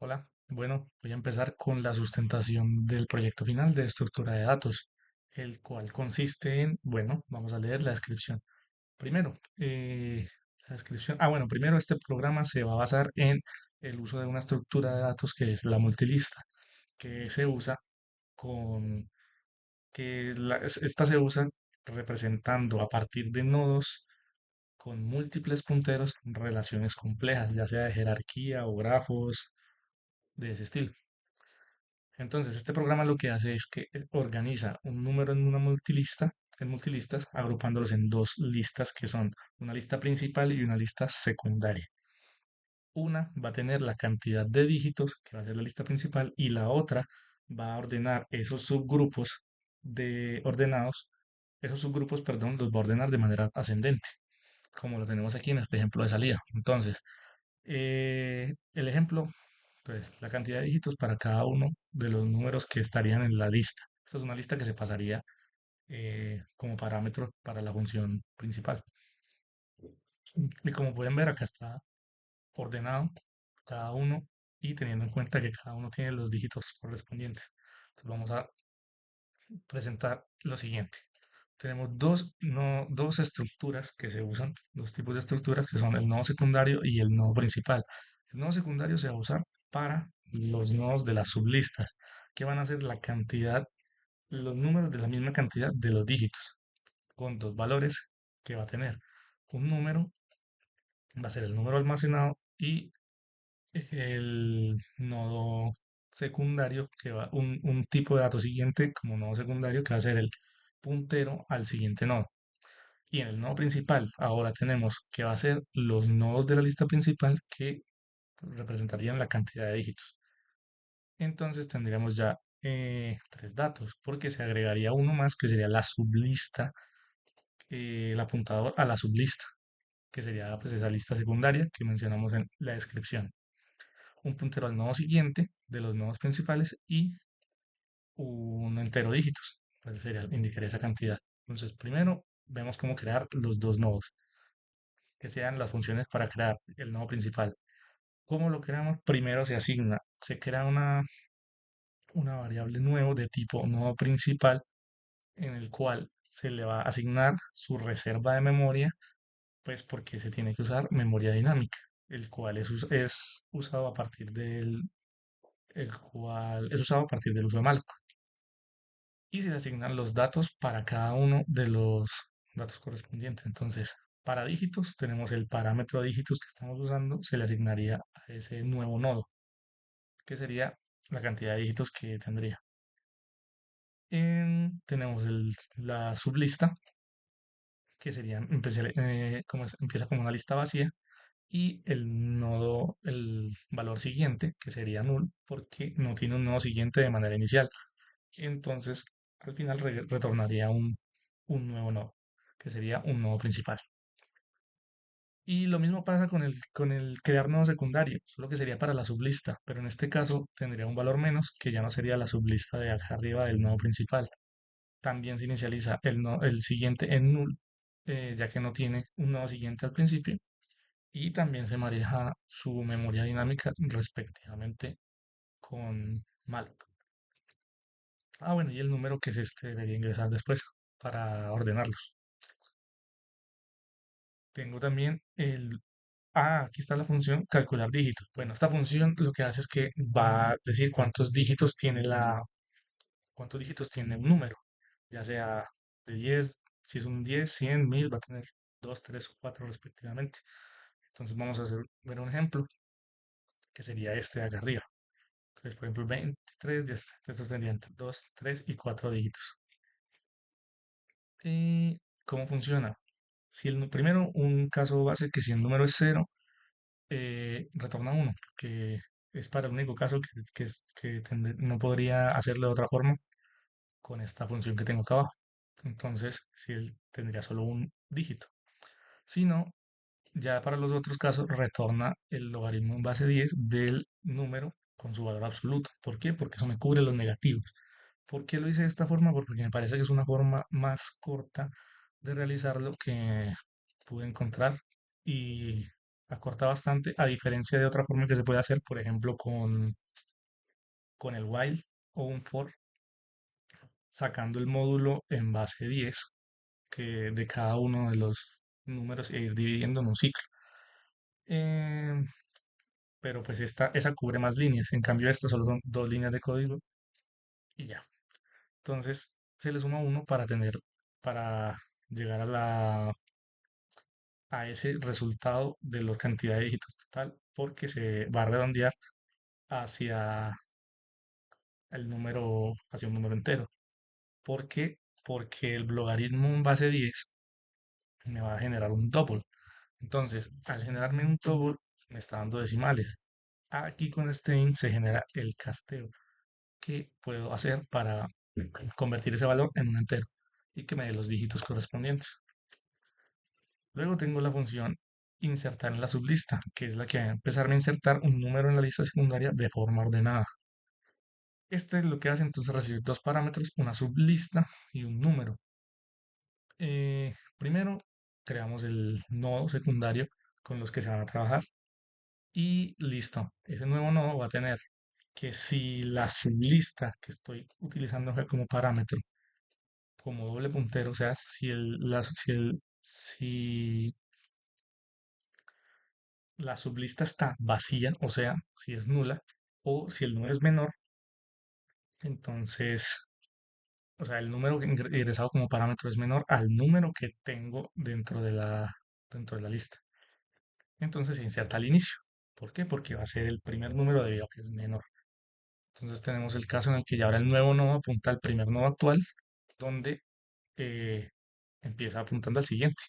Hola, bueno, voy a empezar con la sustentación del proyecto final de estructura de datos, el cual consiste en, bueno, vamos a leer la descripción. Primero, la descripción, bueno, primero este programa se va a basar en el uso de una estructura de datos que es la multilista, que se usa con, esta se usa representando a partir de nodos con múltiples punteros relaciones complejas, ya sea de jerarquía o grafos de ese estilo. Entonces, este programa lo que hace es que organiza un número en una multilista, en multilistas, agrupándolos en dos listas que son una lista principal y una lista secundaria. Una va a tener la cantidad de dígitos, que va a ser la lista principal, y la otra va a ordenar esos subgrupos de ordenados, esos subgrupos, perdón, los va a ordenar de manera ascendente, como lo tenemos aquí en este ejemplo de salida. Entonces, el ejemplo, pues la cantidad de dígitos para cada uno de los números que estarían en la lista. Esta es una lista que se pasaría como parámetro para la función principal. Y como pueden ver, acá está ordenado cada uno y teniendo en cuenta que cada uno tiene los dígitos correspondientes. Entonces vamos a presentar lo siguiente. Tenemos dos, no, dos estructuras que se usan, dos tipos de estructuras que son el nodo secundario y el nodo principal. El nodo secundario se va a usar para los nodos de las sublistas, que van a ser la cantidad, los números de la misma cantidad de los dígitos, con dos valores que va a tener. Un número va a ser el número almacenado y el nodo secundario, que va un tipo de dato siguiente como nodo secundario, que va a ser el puntero al siguiente nodo. Y en el nodo principal, ahora tenemos que va a ser los nodos de la lista principal que representarían la cantidad de dígitos. Entonces tendríamos ya tres datos, porque se agregaría uno más que sería la sublista, el apuntador a la sublista, que sería pues esa lista secundaria que mencionamos en la descripción. Un puntero al nodo siguiente de los nodos principales y un entero dígitos, pues sería, indicaría esa cantidad. Entonces primero vemos cómo crear los dos nodos, que sean las funciones para crear el nodo principal. ¿Cómo lo creamos? Primero se crea una variable nuevo de tipo nodo principal en el cual se le va a asignar su reserva de memoria, pues porque se tiene que usar memoria dinámica, el cual es usado a partir el cual es usado a partir del uso de malloc. Y se le asignan los datos para cada uno de los datos correspondientes. Entonces, para dígitos tenemos el parámetro de dígitos que estamos usando, se le asignaría a ese nuevo nodo, que sería la cantidad de dígitos que tendría. Tenemos la sublista, que sería, empieza como una lista vacía, y el nodo, el valor siguiente, que sería null, porque no tiene un nodo siguiente de manera inicial. Entonces, al final retornaría un nuevo nodo, que sería un nodo principal. Y lo mismo pasa con el crear nodo secundario, solo que sería para la sublista, pero en este caso tendría un valor menos, que ya no sería la sublista de acá arriba del nodo principal. También se inicializa el siguiente en null, ya que no tiene un nodo siguiente al principio. Y también se maneja su memoria dinámica respectivamente con malloc. Bueno, y el número que es este debería ingresar después para ordenarlos. Tengo también aquí está la función calcular dígitos. Bueno, esta función lo que hace es que va a decir cuántos dígitos tiene un número, ya sea de 10, si es un 10, 100, 1000, va a tener 2, 3 o 4 respectivamente. Entonces vamos a ver un ejemplo que sería este de acá arriba. Entonces, por ejemplo, 23, estos tendrían 2, 3 y 4 dígitos. ¿Y cómo funciona? Si primero, un caso base que si el número es cero, retorna uno, que es para el único caso que no podría hacerlo de otra forma con esta función que tengo acá abajo. Entonces, si él tendría solo un dígito. Si no, ya para los otros casos retorna el logaritmo en base 10 del número con su valor absoluto. ¿Por qué? Porque eso me cubre los negativos. ¿Por qué lo hice de esta forma? Porque me parece que es una forma más corta de realizarlo que pude encontrar y acorta bastante, a diferencia de otra forma que se puede hacer, por ejemplo, con el while o un for, sacando el módulo en base 10 que de cada uno de los números e ir dividiendo en un ciclo. Em, pero pues esa cubre más líneas, en cambio esta solo son dos líneas de código y ya. Entonces se le suma uno para llegar a ese resultado de la cantidad de dígitos total, porque se va a redondear hacia hacia un número entero. ¿Por qué? Porque el logaritmo en base 10 me va a generar un double. Entonces, al generarme un double, me está dando decimales. Aquí con este int se genera el casteo que puedo hacer para convertir ese valor en un entero y que me dé los dígitos correspondientes. Luego tengo la función insertar en la sublista, que es la que va a empezar a insertar un número en la lista secundaria de forma ordenada. Este es lo que hace entonces recibir dos parámetros, una sublista y un número. Primero, creamos el nodo secundario con los que se van a trabajar y listo. Ese nuevo nodo va a tener que si la sublista que estoy utilizando acá como parámetro, como doble puntero, o sea, si la sublista está vacía, o sea, si es nula, o si el número es menor, entonces, o sea, el número ingresado como parámetro es menor al número que tengo dentro de la lista. Entonces se inserta al inicio. ¿Por qué? Porque va a ser el primer número debido a que es menor. Entonces tenemos el caso en el que ya ahora el nuevo nodo apunta al primer nodo actual, donde eh, empieza apuntando al siguiente.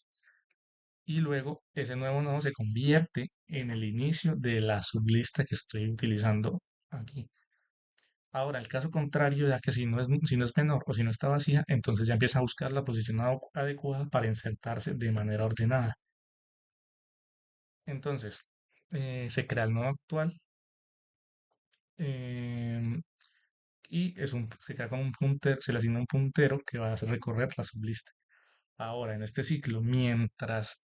Y luego ese nuevo nodo se convierte en el inicio de la sublista que estoy utilizando aquí. Ahora, el caso contrario, ya que si no es menor o si no está vacía, entonces ya empieza a buscar la posición adecuada para insertarse de manera ordenada. Entonces, se crea el nodo actual em, y se crea con un puntero, se le asigna un puntero que va a hacer recorrer la sublista. Ahora, en este ciclo, mientras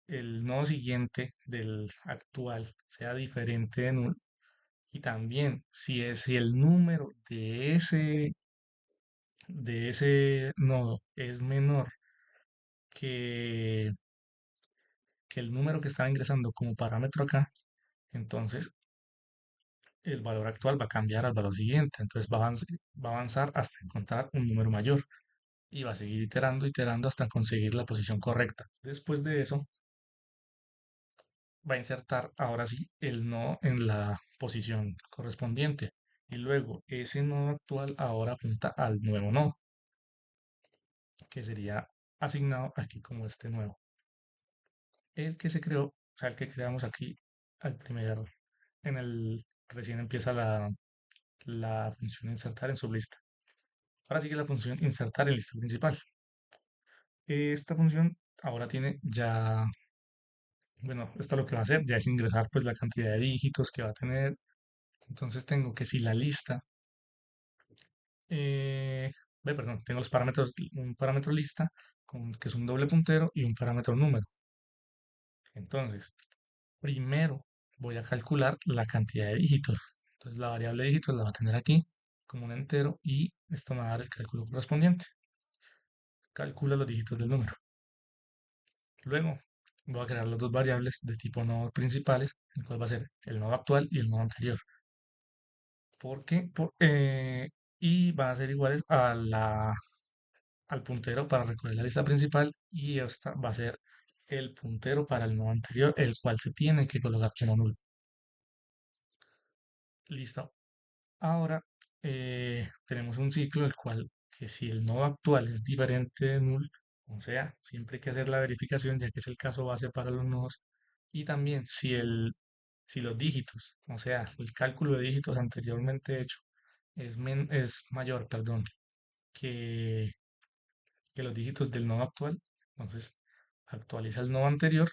el nodo siguiente del actual sea diferente de null, y también si el número de ese nodo es menor que, que el número que estaba ingresando como parámetro acá, entonces el valor actual va a cambiar al valor siguiente. Entonces va a avanzar hasta encontrar un número mayor y va a seguir iterando, iterando hasta conseguir la posición correcta. Después de eso, va a insertar ahora sí el nodo en la posición correspondiente. Y luego ese nodo actual ahora apunta al nuevo nodo, que sería asignado aquí como este nuevo. El que se creó, o sea, el que creamos aquí al primero, recién empieza la función insertar en su lista. Ahora sigue la función insertar en lista principal. Esta función ahora tiene ya, bueno, esto lo que va a hacer ya es ingresar pues la cantidad de dígitos que va a tener. Entonces tengo que si la lista, perdón, tengo los parámetros, un parámetro lista que es un doble puntero y un parámetro número. Entonces, primero voy a calcular la cantidad de dígitos. Entonces la variable de dígitos la va a tener aquí como un entero y esto me va a dar el cálculo correspondiente. Calcula los dígitos del número. Luego voy a crear las dos variables de tipo nodo principales, el cual va a ser el nodo actual y el nodo anterior. ¿Por qué? Y van a ser iguales al puntero para recoger la lista principal y esta va a ser el puntero para el nodo anterior, el cual se tiene que colocar como nulo. Listo. Ahora tenemos un ciclo el cual que si el nodo actual es diferente de null, o sea, siempre hay que hacer la verificación ya que es el caso base para los nodos, y también si los dígitos, o sea, el cálculo de dígitos anteriormente hecho es mayor, perdón, que, que los dígitos del nodo actual, entonces actualiza el nodo anterior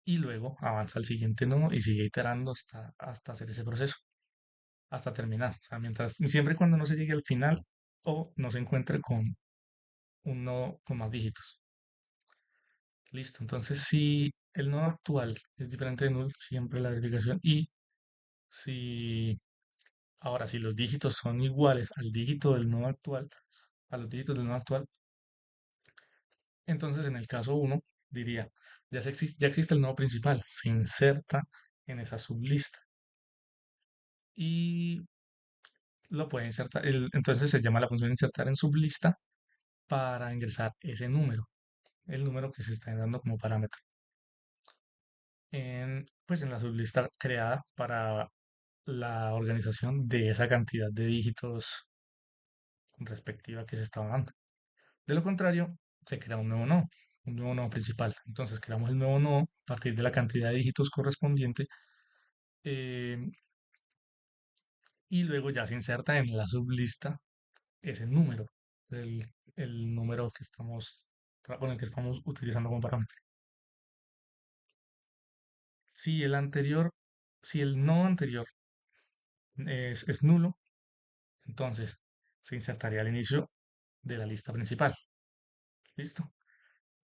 y luego avanza al siguiente nodo y sigue iterando hasta hacer ese proceso, hasta terminar. O sea, siempre y cuando no se llegue al final o no se encuentre con un nodo con más dígitos. Listo. Entonces, si el nodo actual es diferente de null, siempre la verificación. Y si ahora, si los dígitos son iguales al dígito del nodo actual, a los dígitos del nodo actual, entonces en el caso uno diría, ya existe el nodo principal, se inserta en esa sublista y lo puede insertar. Entonces se llama la función insertar en sublista para ingresar ese número, el número que se está dando como parámetro, pues en la sublista creada para la organización de esa cantidad de dígitos respectiva que se estaba dando. De lo contrario, se crea un nuevo nodo principal. Entonces creamos el nuevo nodo a partir de la cantidad de dígitos correspondiente, eh, y luego ya se inserta en la sublista ese número, el, el número que con el que estamos utilizando como parámetro. Si el anterior, si el nodo anterior es nulo, entonces se insertaría al inicio de la lista principal. ¿Listo?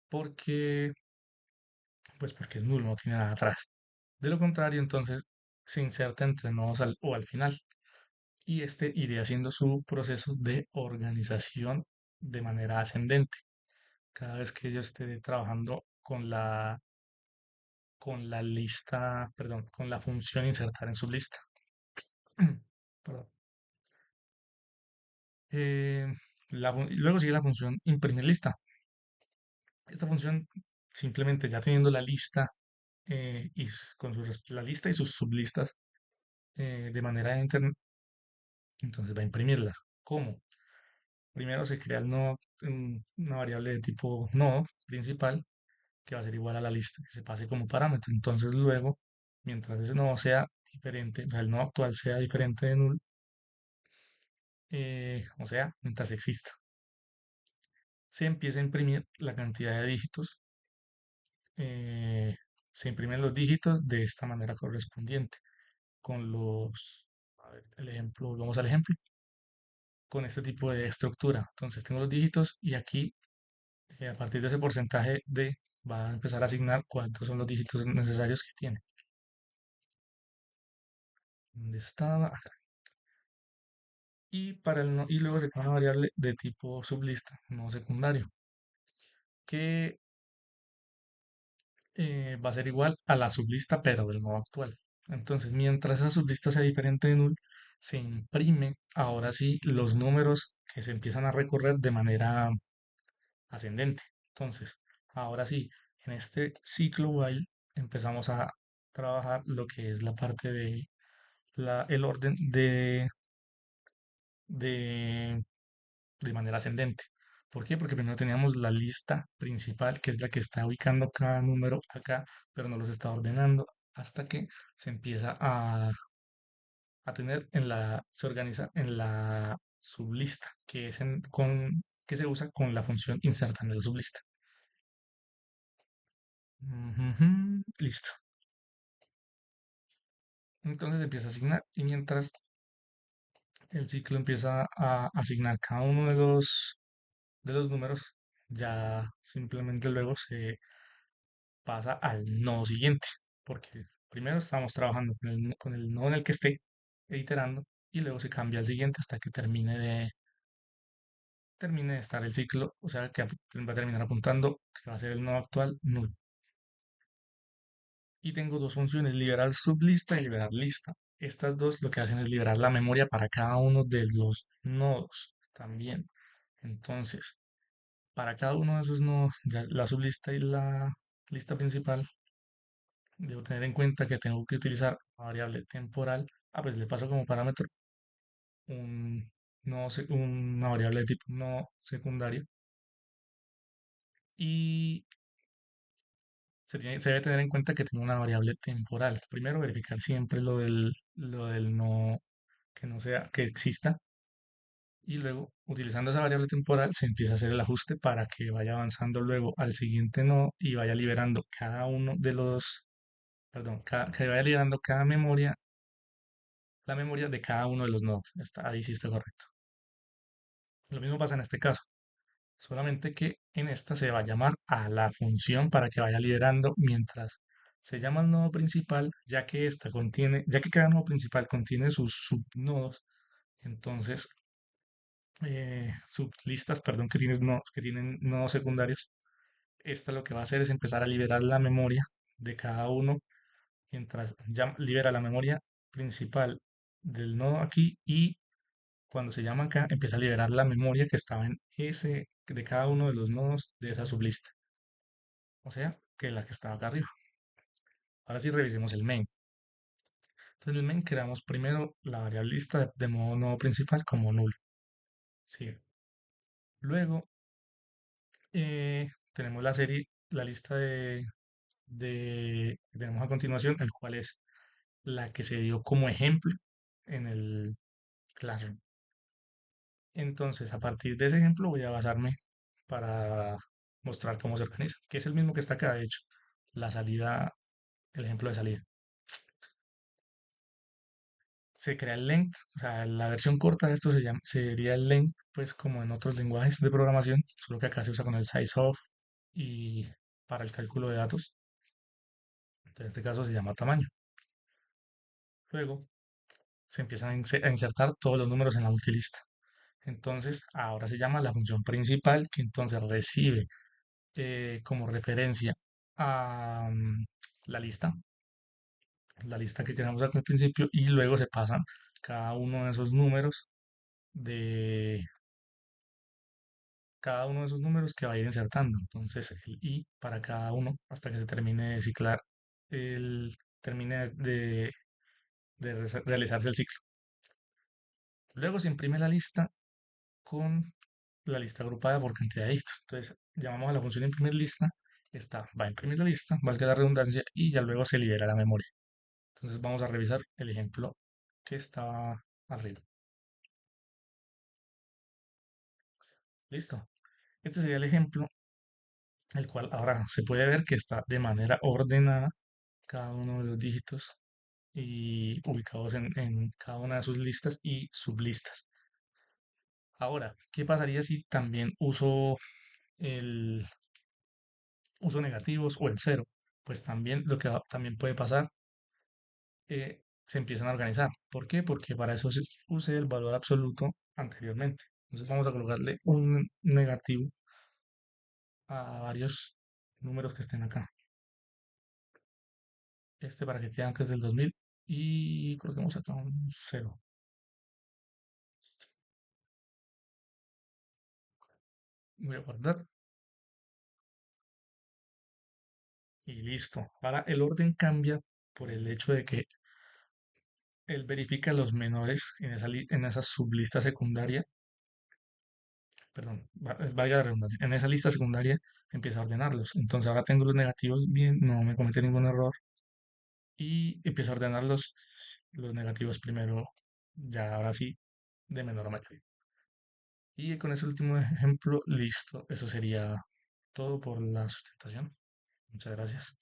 Porque, pues porque es nulo, no tiene nada atrás. De lo contrario, entonces se inserta entre nodos o al final. Y este iría haciendo su proceso de organización de manera ascendente. Cada vez que yo esté trabajando con la lista, perdón, con la función insertar en sublista. Perdón. Eh, y luego sigue la función imprimir lista. Esta función simplemente ya teniendo la lista, la lista y sus sublistas, de manera interna, entonces va a imprimirlas. ¿Cómo? Primero se crea el nodo, una variable de tipo nodo principal que va a ser igual a la lista que se pase como parámetro. Entonces luego, mientras ese nodo sea diferente, o sea, el nodo actual sea diferente de null, o sea, mientras exista, se empieza a imprimir la cantidad de dígitos, eh, se imprimen los dígitos de esta manera correspondiente, a ver, el ejemplo, vamos al ejemplo, con este tipo de estructura. Entonces tengo los dígitos y aquí, a partir de ese porcentaje de, va a empezar a asignar cuántos son los dígitos necesarios que tiene. ¿Dónde estaba? Acá. Y luego le pongo una variable de tipo sublista, no secundario, que va a ser igual a la sublista, pero del nodo actual. Entonces, mientras esa sublista sea diferente de null, se imprime ahora sí los números que se empiezan a recorrer de manera ascendente. Entonces, ahora sí, en este ciclo while empezamos a trabajar lo que es la parte de el orden de, de manera ascendente. ¿Por qué? Porque primero teníamos la lista principal, que es la que está ubicando cada número acá, pero no los está ordenando hasta que se empieza a tener se organiza en la sublista, que es que se usa con la función insertar en la sublista. Ujujú, listo. Entonces empieza a asignar y mientras el ciclo empieza a asignar cada uno de los números, ya simplemente luego se pasa al nodo siguiente, porque primero estamos trabajando con el nodo en el que esté iterando y luego se cambia al siguiente hasta que termine de estar el ciclo, o sea que va a terminar apuntando que va a ser el nodo actual null. Y tengo dos funciones, liberar sublista y liberar lista. Estas dos lo que hacen es liberar la memoria para cada uno de los nodos también. Entonces, para cada uno de esos nodos, ya la sublista y la lista principal, debo tener en cuenta que tengo que utilizar una variable temporal. Pues le paso como parámetro un una variable de tipo no secundario. Y se debe tener en cuenta que tengo una variable temporal. Primero, verificar siempre lo del no, que no sea, que exista. Y luego, utilizando esa variable temporal, se empieza a hacer el ajuste para que vaya avanzando luego al siguiente nodo y vaya liberando cada uno de perdón, que vaya liberando la memoria de cada uno de los nodos. Ahí sí está correcto. Lo mismo pasa en este caso. Solamente que en esta se va a llamar a la función para que vaya liberando mientras se llama el nodo principal, ya que cada nodo principal contiene sus subnodos, entonces sublistas, perdón, que tienen nodos secundarios. Esta lo que va a hacer es empezar a liberar la memoria de cada uno mientras ya libera la memoria principal del nodo aquí y cuando se llama acá empieza a liberar la memoria que estaba en ese de cada uno de los nodos de esa sublista, o sea, que la que estaba acá arriba. Ahora sí revisemos el main. Entonces en el main creamos primero la variable lista de modo nodo principal como nulo. Sí. Luego tenemos la serie, la lista que tenemos a continuación, el cual es la que se dio como ejemplo en el Classroom. Entonces, a partir de ese ejemplo voy a basarme para mostrar cómo se organiza, que es el mismo que está acá, de hecho, la salida, el ejemplo de salida. Se crea el length, o sea, la versión corta de esto sería el length, pues como en otros lenguajes de programación, solo que acá se usa con el size of y para el cálculo de datos. Entonces, en este caso se llama tamaño. Luego se empiezan a insertar todos los números en la multilista. Entonces, ahora se llama la función principal, que entonces recibe como referencia a la lista que creamos al principio, y luego se pasan cada uno de esos números de cada uno de esos números que va a ir insertando. Entonces, el i para cada uno hasta que se termine de ciclar, termine de realizarse el ciclo. Luego se imprime la lista con la lista agrupada por cantidad de dígitos. Entonces, llamamos a la función imprimir lista. Esta va a imprimir la lista, valga la redundancia, y ya luego se libera la memoria. Entonces, vamos a revisar el ejemplo que estaba arriba. Listo. Este sería el ejemplo, el cual ahora se puede ver que está de manera ordenada cada uno de los dígitos y ubicados en cada una de sus listas y sublistas. Ahora, ¿qué pasaría si también el uso negativos o el cero? Pues también lo que también puede pasar, se empiezan a organizar. ¿Por qué? Porque para eso se use el valor absoluto anteriormente. Entonces vamos a colocarle un negativo a varios números que estén acá. Este para que quede antes del 2000 y coloquemos acá un cero. Listo. Voy a guardar y listo. Ahora el orden cambia por el hecho de que él verifica los menores en esa sublista secundaria, perdón, valga la redundancia, en esa lista secundaria empieza a ordenarlos. Entonces ahora tengo los negativos bien, no me comete ningún error y empiezo a ordenar los negativos primero, ya ahora sí, de menor a mayor. Y con ese último ejemplo, listo. Eso sería todo por la sustentación. Muchas gracias.